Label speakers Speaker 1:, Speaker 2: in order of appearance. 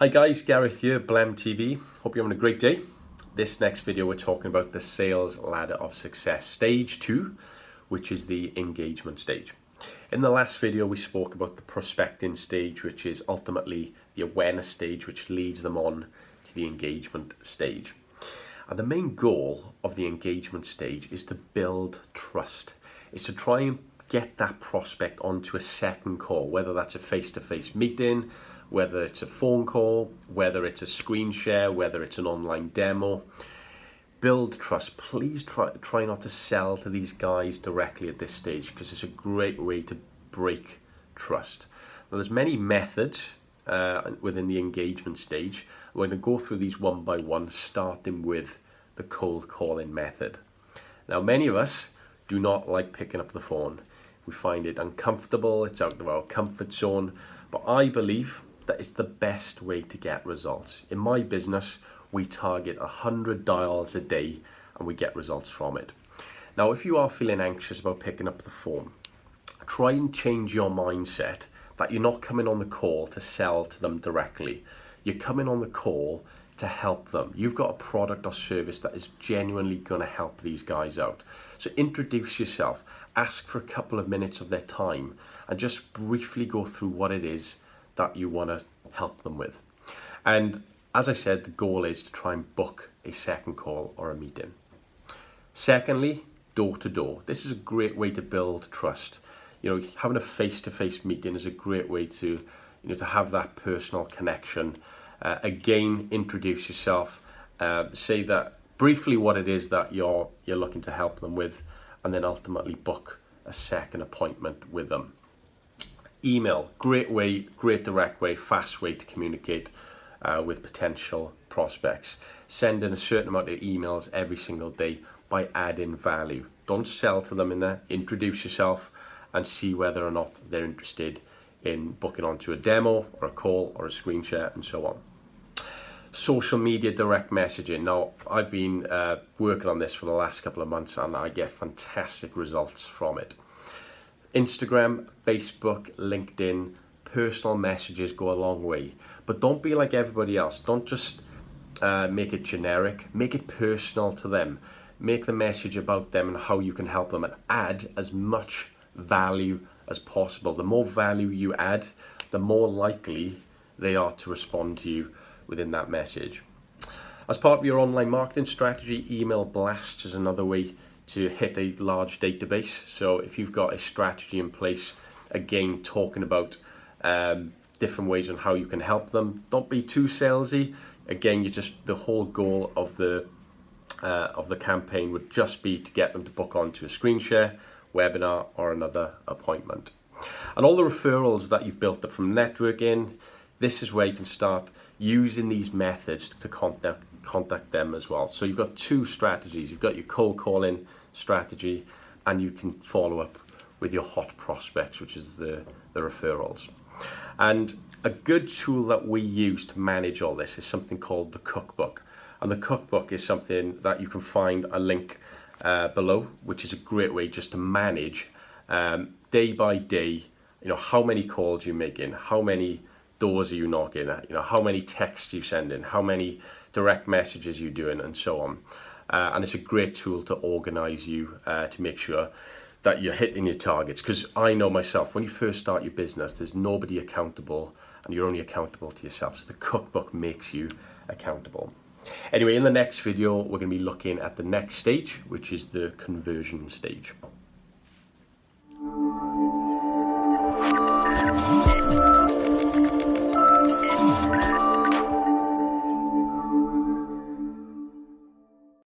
Speaker 1: Hi guys, Gareth here, Blem TV. Hope you're having a great day. This next video we're talking about the sales ladder of success, stage 2, which is the engagement stage. In the last video we spoke about the prospecting stage, which is ultimately the awareness stage, which leads them on to the engagement stage. And the main goal of the engagement stage is to build trust. It's to try and get that prospect onto a second call, whether that's a face-to-face meeting, whether it's a phone call, whether it's a screen share, whether it's an online demo. Build trust. Please try not to sell to these guys directly at this stage, because it's a great way to break trust. Now, there's many methods within the engagement stage. We're going to go through these one by one, starting with the cold calling method. Now, many of us do not like picking up the phone. We find it uncomfortable, it's out of our comfort zone, but I believe that it's the best way to get results. In my business, we target 100 dials a day and we get results from it. Now, if you are feeling anxious about picking up the phone, try and change your mindset that you're not coming on the call to sell to them directly. You're coming on the call to help them. You've got a product or service that is genuinely going to help these guys out. So introduce yourself, ask for a couple of minutes of their time, and just briefly go through what it is that you want to help them with. And as I said, the goal is to try and book a second call or a meeting. Secondly, door to door. This is a great way to build trust. Having a face-to-face meeting is a great way to, to have that personal connection. Again, introduce yourself, say that briefly what it is that you're looking to help them with, and then ultimately book a second appointment with them. Email, great way, great direct way, fast way to communicate with potential prospects. Send in a certain amount of emails every single day by adding value. Don't sell to them in there. Introduce yourself and see whether or not they're interested in booking onto a demo or a call or a screen share and so on. Social media direct messaging. Now, I've been working on this for the last couple of months and I get fantastic results from it. Instagram, Facebook, LinkedIn, personal messages go a long way. But don't be like everybody else. Don't just make it generic. Make it personal to them. Make the message about them and how you can help them, and add as much value as possible. The more value you add, the more likely they are to respond to you within that message. As part of your online marketing strategy, email blasts is another way to hit a large database. So if you've got a strategy in place, again, talking about different ways on how you can help them. Don't be too salesy. Again, the whole goal of the campaign would just be to get them to book onto a screen share, webinar, or another appointment. And all the referrals that you've built up from networking, this is where you can start using these methods to contact them as well. So you've got two strategies. You've got your cold calling strategy, and you can follow up with your hot prospects, which is the referrals. And a good tool that we use to manage all this is something called the cookbook. And the cookbook is something that you can find a link below, which is a great way just to manage day by day, how many calls you're making, how many doors are you knocking, how many texts you send in, how many direct messages you're doing, and so on. And it's a great tool to organize you to make sure that you're hitting your targets. Because I know myself, when you first start your business, there's nobody accountable and you're only accountable to yourself. So the cookbook makes you accountable. Anyway, in the next video, we're going to be looking at the next stage, which is the conversion stage.